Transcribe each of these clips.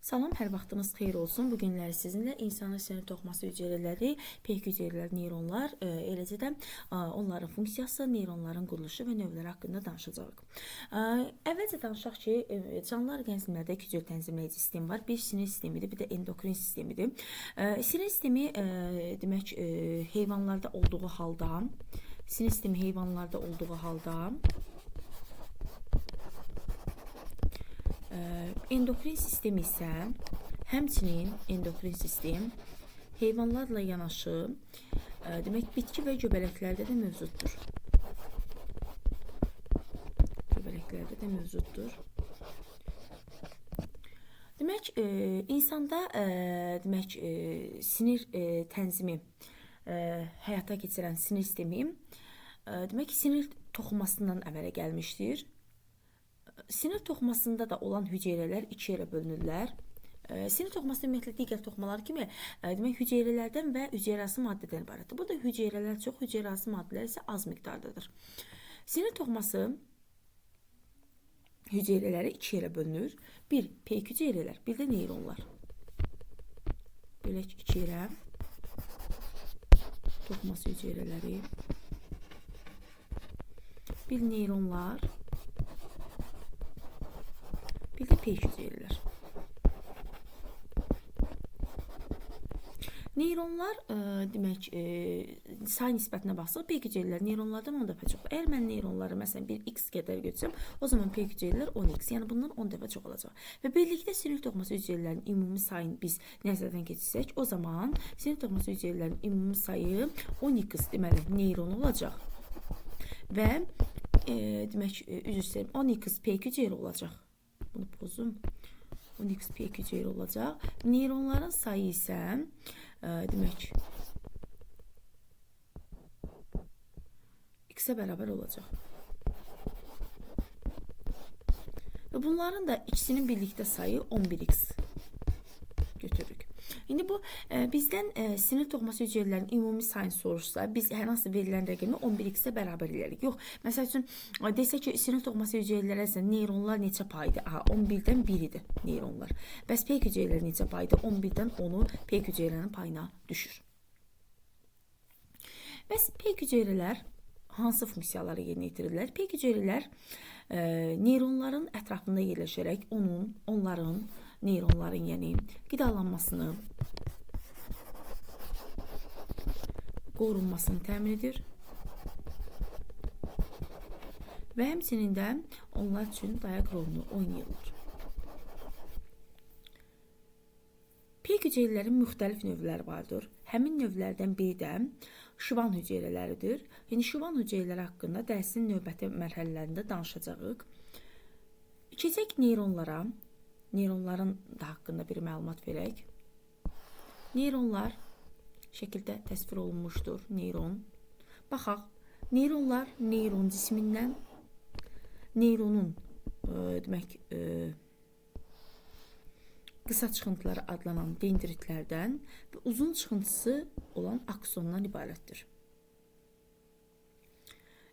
Salam, hər vaxtınız xeyir olsun. Bu günləri sizinlə insanın sinir toxuması hüceyrələri, peyk hüceyrələri, neyronlar, eləcə də onların funksiyası, neyronların quruluşu və növləri haqqında danışacağıq. Əvvəlcə danışaq ki, canlı orqanizmlərdə iki cür tənzimləyici sistem var. Bir sinir sistemidir, bir də endokrin sistemidir. Sinir sistemi demək heyvanlarda olduğu halda, sinir sistemi heyvanlarda olduğu halda endokrin sistem isə həmçinin endokrin sistem heyvanlarla yanaşı demək bitki və göbələklərdə də mövcuddur. Göbələklərdə də mövcuddur. Demək insanda demək sinir tənzimi həyata keçirən sinir sistemi demək sinir toxumasından əmələ gəlmişdir. Sinir toxumasında da olan hüceyrələr iki yerə bölünürlər. Sinir toxuması ümumiyyətlə digər toxumalar kimi demək hüceyrələrdən və hüceyrəsi maddədən ibarətdir. Burada hüceyrələr çox, hüceyrəsi maddələr isə az miqdardadır. Sinir toxuması hüceyrələri iki yerə bölünür. Bir peyk hüceyrələr, bir də neyronlar. Belə iki yerə toxuması hüceyrələri, bir neyronlar, bir də peyk hüceyrələr. Neyronlar demək say nisbətinə baxsaq, peyk hüceyrələr neyronlardan 10 dəfə çox. Əgər mən neyronları məsələn bir x qədər götürsəm, o zaman peyk hüceyrələr 10x, yəni bundan 10 dəfə çox olacaq. Və birlikdə sinir toxuması hüceyrələrinin ümumi sayını biz nəzərdən keçirsək, o zaman sinir toxuması hüceyrələrinin ümumi sayı 10x deməli neyron olacaq. Və demək üzr istəyirəm 10x peyk hüceyrə olacaq. Bunu pozum. 10x peyk hüceyrə olacaq. Neyronların sayı isə demək x-ə bərabər olacaq. Və bunların da ikisinin birlikdə sayı 11x götürürük. İndi bu bizdən sinir toxuması hüceyrələrinin ümumi sayını soruşsa, biz hər hansı verilən rəqəmi 11x-ə bərabər edirik. Yox, məsəl üçün desək ki, sinir toxuması hüceyrələrə isə neyronlar neçə paydır? 11-dən 1-dir neyronlar. Bəs peyk hüceyrələr neçə paydır? 11-dən 10-u peyk hüceyrələrinin payına düşür. Bəs peyk hüceyrələr hansı funksiyaları yerinə yetirirlər? Peyk hüceyrələr neyronların ətrafında yerləşərək onların neyronların yəni qidalanmasını, qorunmasını təmin edir və həmçinin də onlar üçün dayaq rolunu oynayırlar. Peyk hüceyrələrin müxtəlif növləri vardır. Həmin növlərdən biri də şivan hüceyrələridir. Yəni şivan hüceyrələri haqqında dərsin növbəti mərhələlərində danışacağıq. Keçək neyronlara. Neyronların da haqqında bir məlumat verək. Neyronlar şəkildə təsvir olunmuşdur. Neyron. Baxaq, neyronlar neyron cismindən, neyronun demək qısa çıxıntıları adlanan dendritlərdən və uzun çıxıntısı olan aksondan ibarətdir.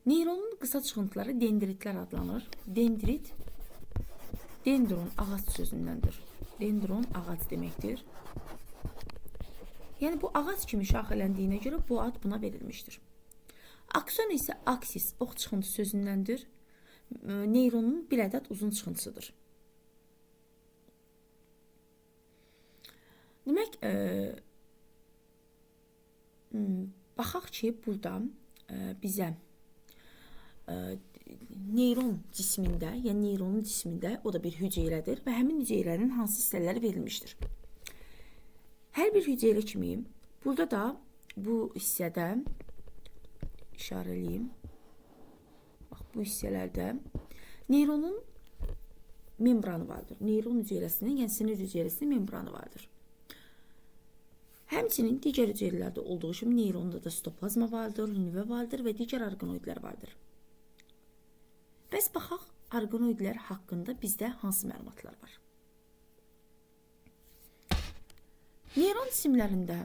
Neyronun qısa çıxıntıları dendritlər adlanır. Dendrit dendron ağac sözündəndir. Dendron ağac deməkdir. Yəni bu ağac kimi şaxələndiyinə görə bu ad buna verilmişdir. Akson isə aksis, ox çıxıntı sözündəndir. Neyronun bir ədəd uzun çıxıntısıdır. Demək, baxaq ki, burada bizə neyron cismində, yəni neyronun cismində o da bir hüceyrədir və həmin hüceyrənin hansı hissələri verilmişdir. Hər bir hüceyrə kimi burada da bu hissədə işarəliyim. Bax, bu hissələrdə neyronun membranı vardır. Neyron hüceyrəsinin, yəni sinir hüceyrəsinin membranı vardır. Həmçinin digər hüceyrələrdə olduğu kimi neyronda da sitoplazma vardır, nüvə vardır və digər orqanoidlər vardır. Bəs baxaq, orqanoidlər haqqında bizdə hansı məlumatlar var? Neyron cisimlərində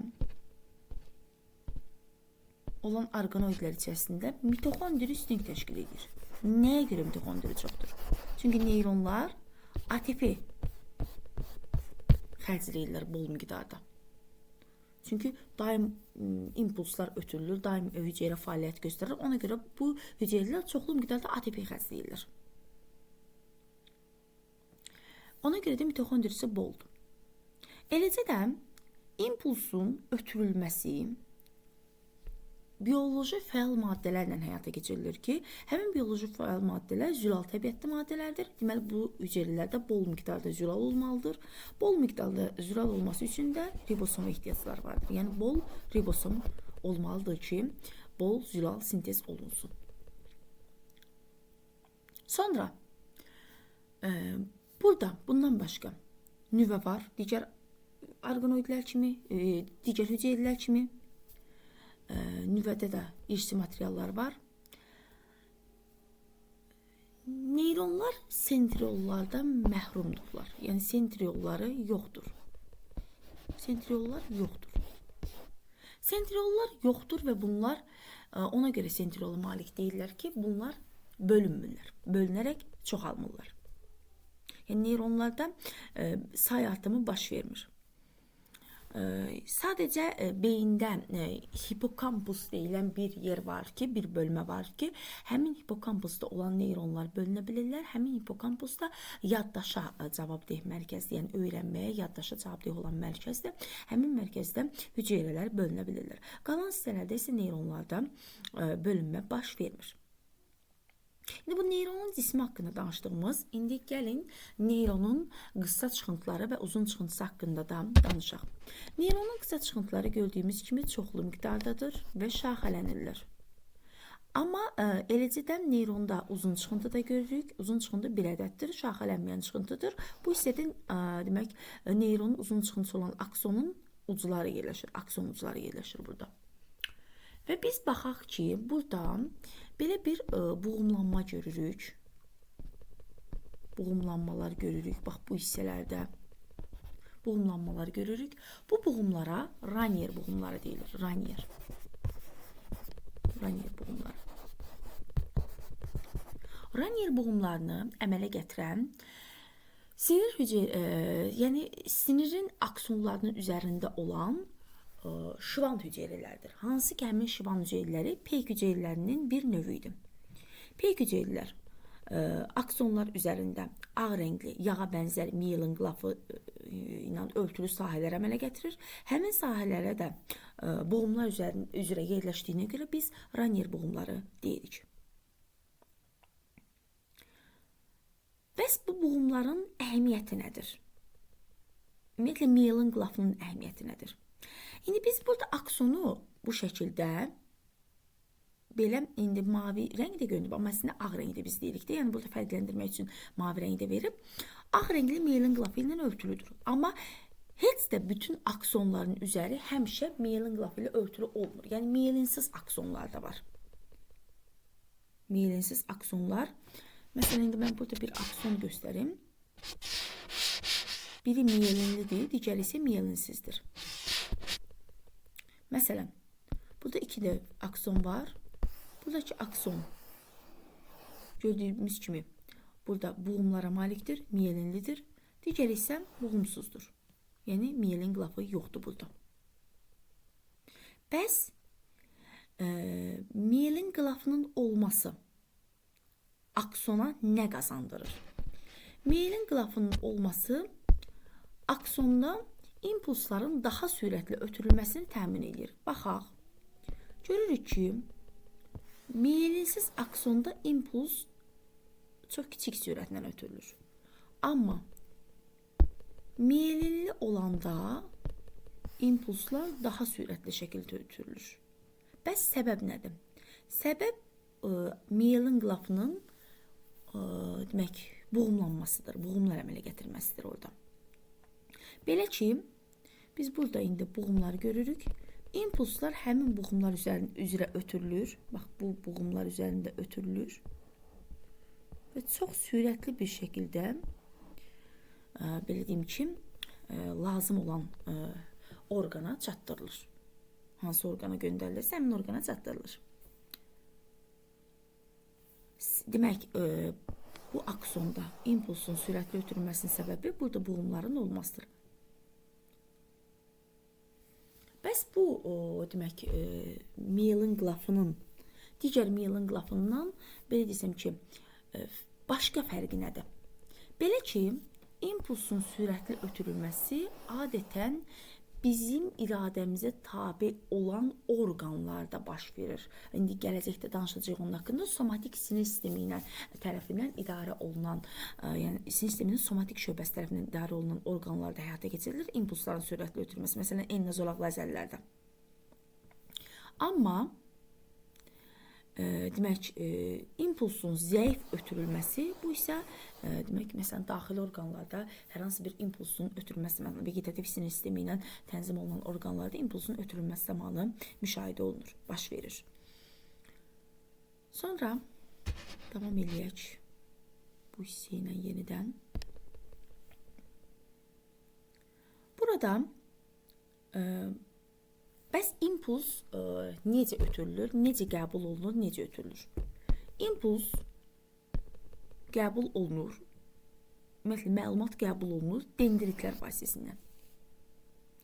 olan orqanoidlər içərisində mitoxondri üstünlük təşkil edir. Nəyə görə mitoxondri çoxdur? Çünki neyronlar ATP xərcləyirlər bol miqdarda. Çünki daim impulslar ötürülür, daim hüceyrə fəaliyyət göstərir. Ona görə bu hüceyrələr çoxlu miqdarda ATP xərcləyirlər. Ona görə də mitoxondrisi boldur. Eləcə də impulsun ötürülməsi bioloji fəal maddələrlə həyata keçirilir ki, həmin bioloji fəal maddələr zülal təbiətli maddələrdir. Deməli, bu hüceyrələrdə bol miqdarda zülal olmalıdır. Bol miqdarda zülal olması üçün də ribosoma ehtiyaclar vardır. Yəni, bol ribosom olmalıdır ki, bol zülal sintez olunsun. Sonra, burada bundan başqa nüvə var, digər orqanoidlər kimi, digər hüceyrələr kimi. Nüvədə də irsi materiallar var. Neyronlar sentriollardan məhrumdurlar. Yəni, sentriolları yoxdur. Sentriollar yoxdur və bunlar ona görə sentriola malik deyirlər ki, bunlar bölünmürlər. Bölünərək çoxalmırlar. Yəni, neyronlarda say artımı baş vermir. Sadəcə beyində hipokampus deyilən bir yer var ki, bir bölmə var ki, həmin hipokampusda olan neyronlar bölünə bilirlər. Həmin hipokampusda yaddaşa cavabdeh mərkəzdir, yəni öyrənməyə, yaddaşa cavabdeh olan mərkəzdir. Həmin mərkəzdə hüceyrələr bölünə bilirlər. Qalan hissələrdə isə neyronlarda bölünmə baş vermir. İndi bu neyronun cismi haqqında danışdığımız, indi gəlin neyronun qısa çıxıntıları və uzun çıxıntısı haqqında da danışaq. Neyronun qısa çıxıntıları gördüyümüz kimi çoxlu miqdardadır və şaxələnirlər. Amma eləcə də neyronda uzun çıxıntı da görürük. Uzun çıxıntı bir ədəddir, şaxələnməyən çıxıntıdır. Bu hissədə demək neyronun uzun çıxıntısı olan aksonun ucları yerləşir. Akson ucları yerləşir burada. Və biz baxaq ki, burada belə bir boğumlanma görürük. Boğumlanmalar görürük. Bax, bu hissələrdə boğumlanmalar görürük. Bu boğumlara Ranier boğumları deyilir. Ranier boğumları. Ranier boğumlarını əmələ gətirən yəni sinirin aksonlarının üzərində olan şivan hüceyrələrdir. Hansı ki, həmin şivan hüceyrələri peyk hüceyrələrinin bir növüdür. Peyk hüceyrələr aksonlar üzərində ağ rəngli, yağa bənzər miyelin qlafı ilə örtülü sahələr əmələ gətirir. Həmin sahələrə də boğumlar üzrə yerləşdiyinə görə biz Ranier boğumları deyirik. Bəs bu boğumların əhəmiyyəti nədir? Ümumiyyətlə, miyelin qlafının əhəmiyyəti nədir? İndi biz burada aksonu bu şəkildə belə indi mavi rəngdə görünüb, amma əslində ağ rəngdə biz deyirik də, yəni burada fərqləndirmək üçün mavi rəngdə verib. Ağ rəngli miyelin qlafı ilə örtülüdür. Amma heç də bütün aksonların üzəri həmişə miyelin qlafı ilə örtülü olmur. Yəni miyelinsiz aksonlar da var. Miyelinsiz aksonlar. Məsələn, indi mən burada bir akson göstərim. Biri miyelinlidir, digəri isə miyelinsizdir. Məsələn, burada iki də akson var. Buradakı akson gördüyümüz kimi burada boğumlara malikdir, miyelinlidir. Digəri isə boğumsuzdur. Yəni, miyelin qlafı yoxdur burada. Bəs miyelin qlafının olması aksona nə qazandırır? Miyelin qlafının olması aksonda impulsların daha sürətli ötürülməsini təmin edir. Baxaq, görürük ki, miyelinsiz aksonda impuls çox kiçik sürətlə ötürülür. Amma miyelinli olanda impulslar daha sürətli şəkildə ötürülür. Bəs səbəb nədir? Səbəb miyelin qlafının demək, boğumlanmasıdır, boğumlar əmələ gətirməsidir orada. Belə ki, biz burada indi boğumları görürük. İmpulslar həmin boğumlar üzrə ötürülür. Bax, bu boğumlar üzərində ötürülür. Və çox sürətli bir şəkildə, belə deyim ki, lazım olan orqana çatdırılır. Hansı orqana göndərilirsə, həmin orqana çatdırılır. Demək, bu aksonda impulsun sürətli ötürülməsinin səbəbi burada boğumların olmasıdır. Bəs bu demək miyelin qlafının digər miyelin qlafından belə desəm ki, başqa fərqi nədir? Belə ki, impulsun sürətli ötürülməsi adətən bizim iradəmizə tabe olan orqanlarda baş verir. İndi gələcəkdə danışacağıq onun haqqında. Somatik sinir sistemi ilə tərəfindən idarə olunan, yəni sinir sisteminin somatik şöbəsi tərəfindən idarə olunan orqanlarda həyata keçirilir impulsların sürətli ötürülməsi. Məsələn, enlə zolaqlı əzələlərdə. Amma demək, impulsun zəif ötürülməsi, bu isə demək, məsələn, daxili orqanlarda hər hansı bir impulsun ötürülməsi zamanı, vegetativ sinir sistemi ilə tənzim olunan orqanlarda impulsun ötürülməsi zamanı müşahidə olunur, baş verir. Sonra davam eləyək bu hissə ilə yenidən. Burada bəs impuls necə ötürülür, necə qəbul olunur, necə ötürülür? İmpuls qəbul olunur, ümumiyyətlə məlumat qəbul olunur dendritlər vasitəsilə.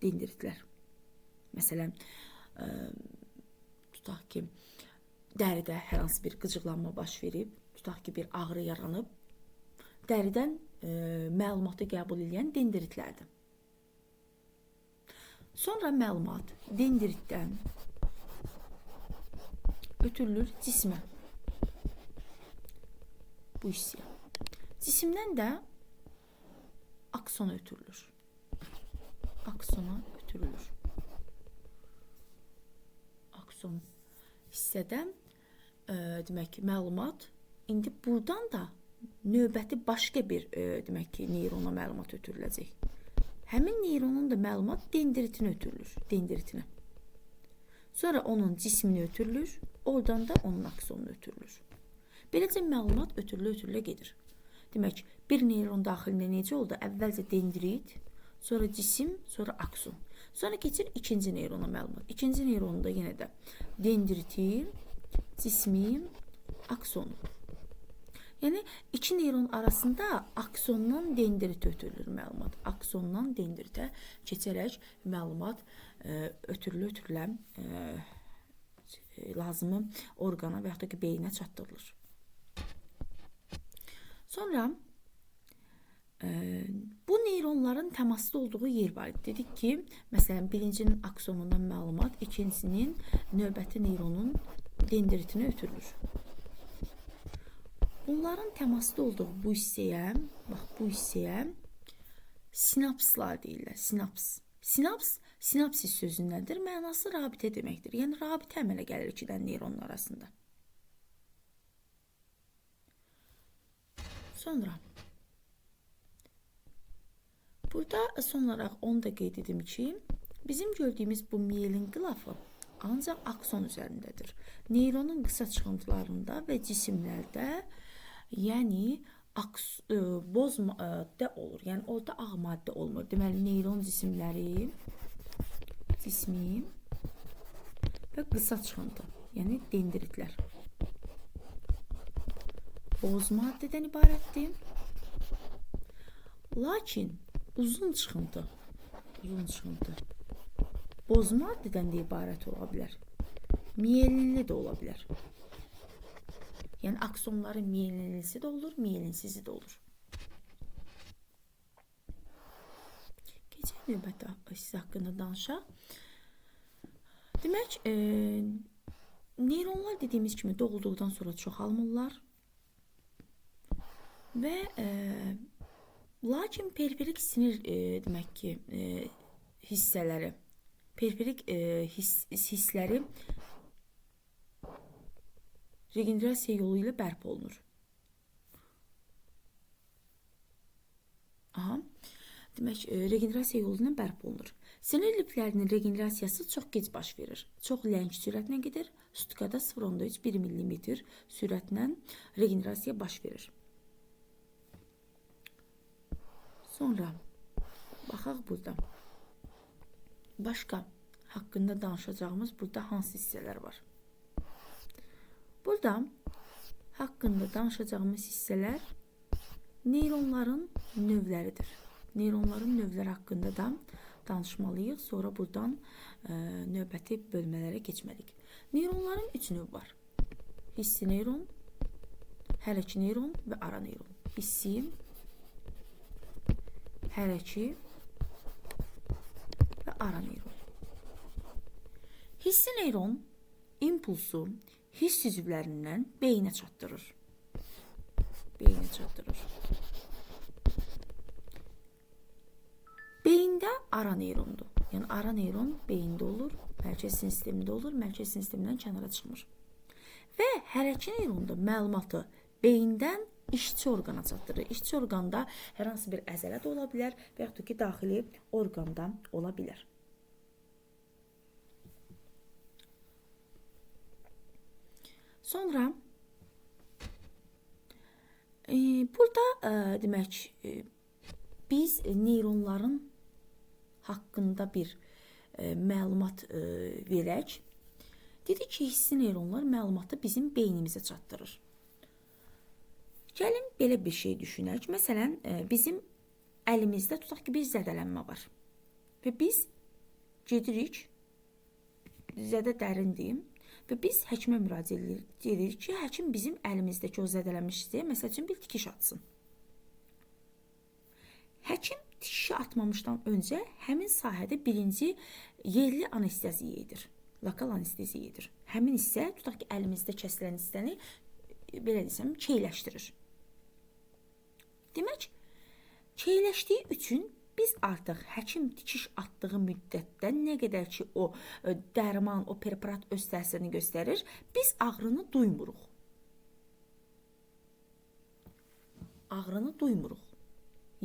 Dendritlər. Məsələn, tutaq ki, dəridə hər hansı bir qıcıqlanma baş verib, tutaq ki, bir ağrı yaranıb, dəridən məlumatı qəbul edən dendritlərdir. Sonra məlumat dendritdən ötürülür cismə. Bu hissəyə. Cisimdən də aksona ötürülür. Aksona ötürülür. Akson hissədən demək ki, məlumat indi buradan da növbəti başqa bir demək ki, neyrona məlumat ötürüləcək. Həmin neyronun da məlumat dendritinə ötürülür, dendritinə. Sonra onun cisminə ötürülür, oradan da onun aksonuna ötürülür. Beləcə məlumat ötürülə gedir. Demək, bir neyron daxilində necə oldu? Əvvəlcə dendrit, sonra cisim, sonra akson. Sonra keçir ikinci neyrona məlumat. İkinci neyronda yenə də dendriti, cismi, aksonu. Yəni, iki neyron arasında aksondan dendritə ötürülür məlumat. Aksondan dendritə keçərək məlumat ötürülən lazımı orqana və yaxud da ki, beyinə çatdırılır. Sonra bu neyronların təmasda olduğu yer var. Dedik ki, məsələn, birincinin aksonundan məlumat, ikincisinin növbəti neyronun dendritinə ötürülür. Bunların təmasda olduğu bu hissəyə, bax bu hissəyə sinapslar deyirlər. Sinaps. Sinaps, sinapsis sözündəndir. Mənası rabitə deməkdir. Yəni, rabitə əmələ gəlir iki dənə neyronun arasında. Sonra, burada son olaraq onu da qeyd edim ki, bizim gördüyümüz bu miyelin qılafı ancaq akson üzərindədir. Neyronun qısa çıxıntılarında və cisimlərdə, yəni boz maddə olur. Yəni orada ağ maddə olmur. Deməli, neyron cisimləri, cismi və qısa çıxıntı, yəni dendritlər. Boz maddədən ibarətdir. Lakin uzun çıxıntı boz maddədən də ibarət ola bilər. Miyelinli də ola bilər. Yəni, aksonların miyelinlisi də olur, miyelinsizi də olur. Keçək növbəti hissə haqqında danışaq. Demək, neyronlar dediyimiz kimi doğulduqdan sonra çoxalmırlar və lakin periferik sinir demək ki, hissələri, periferik hissləri regenerasiya yolu ilə bərpa olunur. Demək, regenerasiya yolu ilə bərpa olunur. Sinir liflərinin regenerasiyası çox gec baş verir. Çox ləng sürətlə gedir. Sutkada 0,3-1 mm sürətlə regenerasiya baş verir. Sonra, baxaq burada. Başqa haqqında danışacağımız burada hansı hissələr var? Burada haqqında danışacağımız hissələr neyronların növləridir. Neyronların növləri haqqında da danışmalıyıq. Sonra buradan növbəti bölmələrə keçməliyik. Neyronların 3 növü var. Hissi neyron, hərəki neyron və ara neyron. Hissi, hərəki və ara neyron. Hissi neyron impulsu hiss üzvlərindən beyinə çatdırır. Beyində ara neyrondur. Yəni ara neyron beyində olur, mərkəzi sinir sistemində olur, mərkəzi sinir sistemindən kənara çıxmır. Və hərəki neyronda məlumatı beyindən işçi orqana çatdırır. İşçi orqanda hər hansı bir əzələ də ola bilər və yaxud da ki, daxili orqanda ola bilər. Sonra burada demək biz neyronların haqqında bir məlumat verək. Dedik ki, hissi neyronlar məlumatı bizim beynimizə çatdırır. Gəlin belə bir şey düşünək. Məsələn, bizim əlimizdə tutaq ki, bir zədələnmə var. Və biz gedirik, zədə dərindir. Və biz həkimə müraciət edirik ki, həkim bizim əlimizdəki o zədələnmiş hissəyə məsəl üçün bir tikiş atsın. Həkim tikişi atmamışdan öncə həmin sahədə birinci yerli anesteziya edir. Lokal anesteziya edir. Həmin hissə, tutaq ki, əlimizdə kəsilən hissəni belə desəm, keyləşdirir. Demək, keyləşdiyi üçün biz artıq həkim tikiş atdığı müddətdə nə qədər ki o dərman, o preparat öz təsirini göstərir, biz ağrını duymuruq.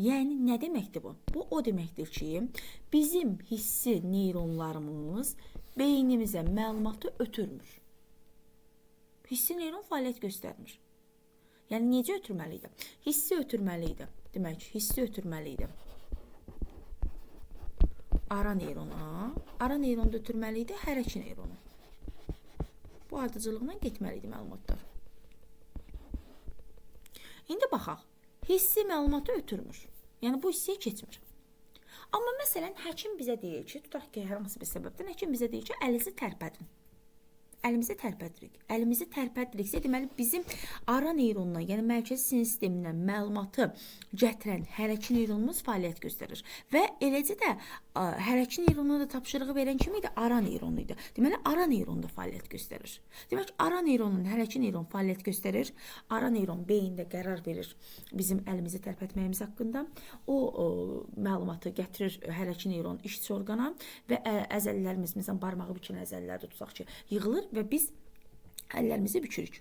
Yəni, nə deməkdir bu? Bu o deməkdir ki, bizim hissi neyronlarımız beynimizə məlumatı ötürmür. Hissi neyron fəaliyyət göstərmir. Yəni, necə ötürməliydi? Hissi ötürməliydi. Demək, hissi ötürməliydi. Ara neyrona, ara neyronda ötürməliydi, hərəki neyrona. Bu ardıcılıqla getməliydi məlumatlar. İndi baxaq, hissi məlumatı ötürmür. Yəni, bu hissiyə keçmir. Amma məsələn, həkim bizə deyir ki, tutaq ki, hər hansı bir səbəbdən həkim bizə deyir ki, əlinizi tərpədin. Əlimizi tərpədiriksə, deməli, bizim ara neyronuna, yəni mərkəzi sinir sistemindən məlumatı gətirən hərəki neyronumuz fəaliyyət göstərir. Və eləcə də hərəki neyronuna da tapşırığı verən kim idi? Ara neyronu idi. Deməli, ara neyron da fəaliyyət göstərir. Demək, ara neyronun, hərəki neyron fəaliyyət göstərir. Ara neyron beyində qərar verir bizim əlimizi tərpətməyimiz haqqında. O məlumatı gətirir hərəki neyron işçi orqana və əzələlərimiz, məsələn, barmağı bükülən əzələlərdə tutaq ki, yığılır və biz əllərimizi bükürük.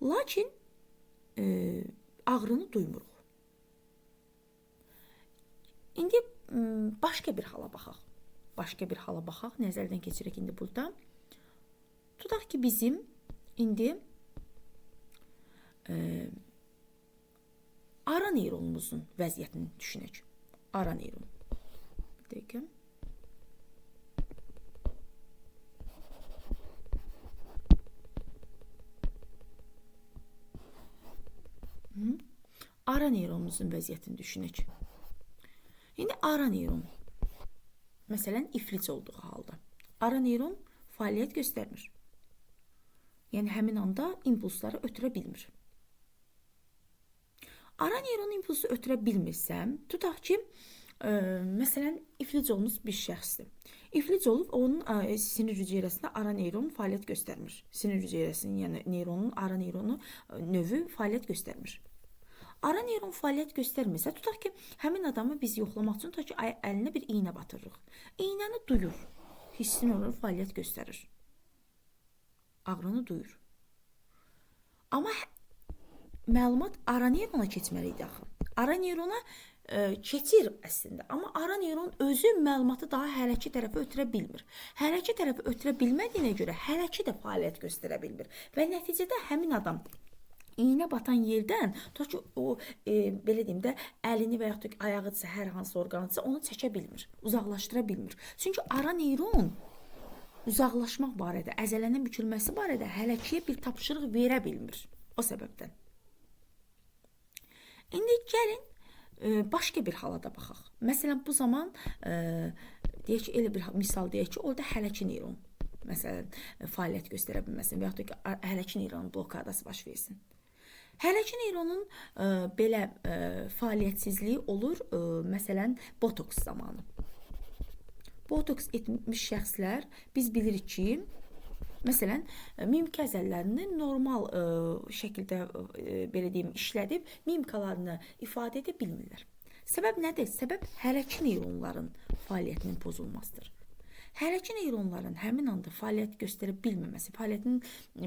Lakin ağrını duymuruq. İndi başqa bir hala baxaq. Nəzərdən keçirək indi burada. Tutaq ki, bizim indi ara neyronumuzun vəziyyətini düşünək. Ara neyron. Bir dəqiqə. Ara neyronumuzun vəziyyətini düşünək. İndi ara neyron, məsələn, iflic olduğu halda, ara neyron fəaliyyət göstərmir. Yəni, həmin anda impulsları ötürə bilmir. Ara neyron impulsu ötürə bilmirsə, tutaq ki, məsələn, iflic olmuş bir şəxsdir. İflic olub, onun sinir hüceyrəsində ara neyron fəaliyyət göstərmir. Sinir hüceyrəsinin, yəni neyronun, ara neyronu növü fəaliyyət göstərmir. Ara neyron fəaliyyət göstərmirsə, tutaq ki, həmin adamı biz yoxlamaq üçün tutaq ki, əlinə bir iynə batırırıq. İynəni duyur, hissi neyron fəaliyyət göstərir. Ağrını duyur. Amma məlumat ara neyrona keçməliydi axı. Ara neyrona keçir əslində, amma ara neyron özü məlumatı daha hərəki tərəfə ötürə bilmir. Hərəki tərəfə ötürə bilmədiyinə görə hərəki də fəaliyyət göstərə bilmir. Və nəticədə həmin adam iynə batan yerdən, tutaq ki, o, belə deyim də, əlini və yaxud da ayağıdırsa, hər hansı orqanıdırsa, onu çəkə bilmir, uzaqlaşdıra bilmir. Çünki ara neyron uzaqlaşmaq barədə, əzələnin bükülməsi barədə hərəkiyə bir tapşırıq verə bilmir o səbəbdən. İndi gəlin, başqa bir hala da baxaq. Məsələn, bu zaman deyək ki, elə bir misal deyək ki, orada hələki neyron məsələn fəaliyyət göstərə bilməsin və yaxud da ki, hələki neyronun blokadası baş versin. Hələki neyronun belə fəaliyyətsizliyi olur, məsələn, botoks zamanı. Botoks etmiş şəxslər biz bilirik ki, məsələn, mimika əzələlərini normal şəkildə belə deyim, işlədib mimikalarını ifadə edə bilmirlər. Səbəb nədir? Səbəb hələki neyronların fəaliyyətinin pozulmasıdır. Hələki neyronların həmin anda fəaliyyət göstərə bilməməsi, fəaliyyətin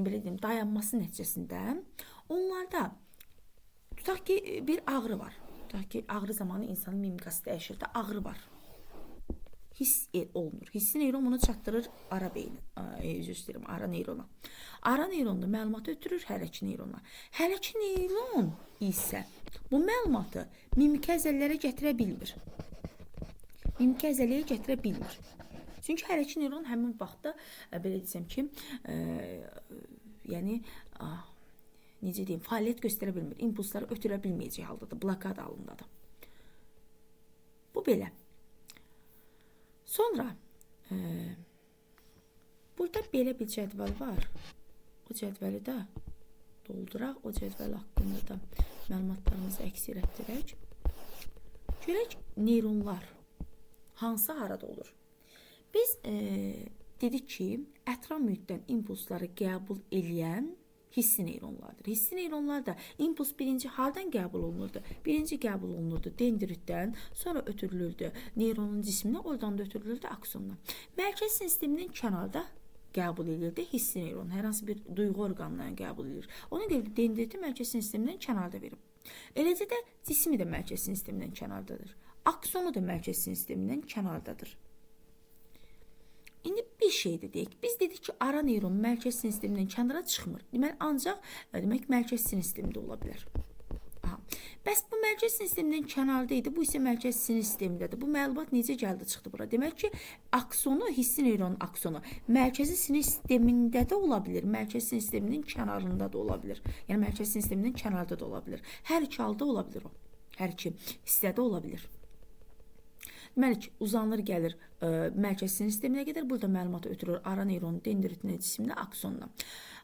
belə deyim, dayanması nəticəsində onlarda tutaq ki, bir ağrı var. Tutaq ki, ağrı zamanı insanın mimikası dəyişir də, ağrı var. Hiss olunur. Hissi neyron bunu çatdırır ara beyni, ara neyrona. Ara neyronda məlumatı ötürür hələki neyrona. Hələki neyron isə bu məlumatı mimika əzələlərə gətirə bilmir. Mimika əzələyə gətirə bilmir. Çünki hələki neyron həmin vaxtda belə desəm ki, yəni necə deyim, fəaliyyət göstərə bilmir. İmpulsları ötürə bilməyəcək haldadır, blokada halındadır. Bu belə. Sonra burada belə bir cədvəl var. O cədvəli də dolduraq. O cədvəl haqqında da məlumatlarımızı əks etdirək. Görək neyronlar hansı harada olur? Biz dedik ki, ətraf mühitdən impulsları qəbul eləyən hissi neyronlardır. Hissi neyronlar da impuls birinci hardan qəbul olunurdu? Birinci qəbul olunurdu dendritdən, sonra ötürülürdü neyronun cisminə, oradan da ötürülürdü aksondan. Mərkəz sistemindən kənarda qəbul edirdi hissi neyron. Hər hansı bir duyğu orqanından qəbul edir. Ona görə dendriti mərkəz sistemindən kənarda verir. Eləcə də cismi də mərkəz sistemindən kənardadır. Aksonu da mərkəz sistemindən kənardadır. İndi bir şey də deyək. Biz dedik ki, ara neyron mərkəz sistemindən kənara çıxmır. Deməli, ancaq mərkəz sistemində ola bilər. Bəs bu mərkəz sistemindən kənarda idi, bu isə mərkəz sistemindədir. Bu məlumat necə gəldi çıxdı bura? Demək ki, aksonu, hissi neyronun aksonu mərkəzi sinir sistemində də ola bilər, mərkəz sisteminin kənarında da ola bilər. Yəni mərkəz sisteminin kənarda da ola bilər. Hər iki halda ola bilər o. Hər iki hissədə ola bilər. Deməli ki, uzanır gəlir mərkəz sinir sisteminə qədər, burada məlumat ötürür ara neyronun dendritinə cisminə, aksonuna.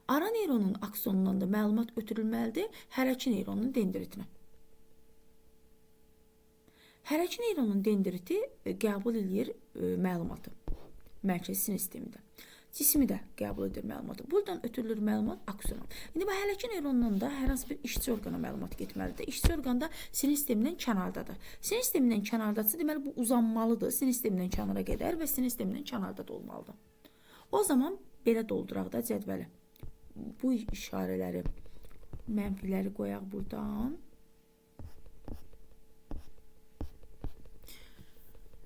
Ara neyronun aksonundan da məlumat ötürülməlidir hərəki neyronun dendritinə. Hərəki neyronun dendriti qəbul edir məlumatı mərkəz sinir sistemində. Cismi də qəbul edir məlumatı. Buradan ötürülür məlumat aksona. İndi bu hələki neyrondan da hər hansı bir işçi orqana məlumat getməlidir. İşçi orqan da sinir sistemindən kənardadır. Sinir sistemindən kənardadırsa, deməli bu uzanmalıdır. Sinir sistemindən kənara qədər və sinir sistemindən kənarda da olmalıdır. O zaman belə dolduraq da cədvəli. Bu işarələri, mənfiləri qoyaq buradan.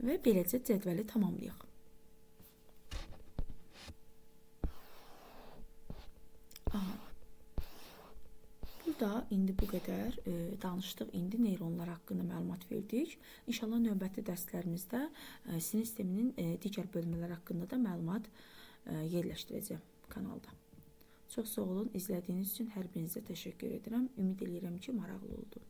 Və beləcə cədvəli tamamlayaq. Burada indi bu qədər danışdıq. İndi neyronlar haqqında məlumat verdik. İnşallah növbəti dərslərimizdə sinir sisteminin digər bölmələri haqqında da məlumat yerləşdirəcəm kanalda. Çox sağ olun, izlədiyiniz üçün hər birinizə təşəkkür edirəm. Ümid edirəm ki, maraqlı oldu.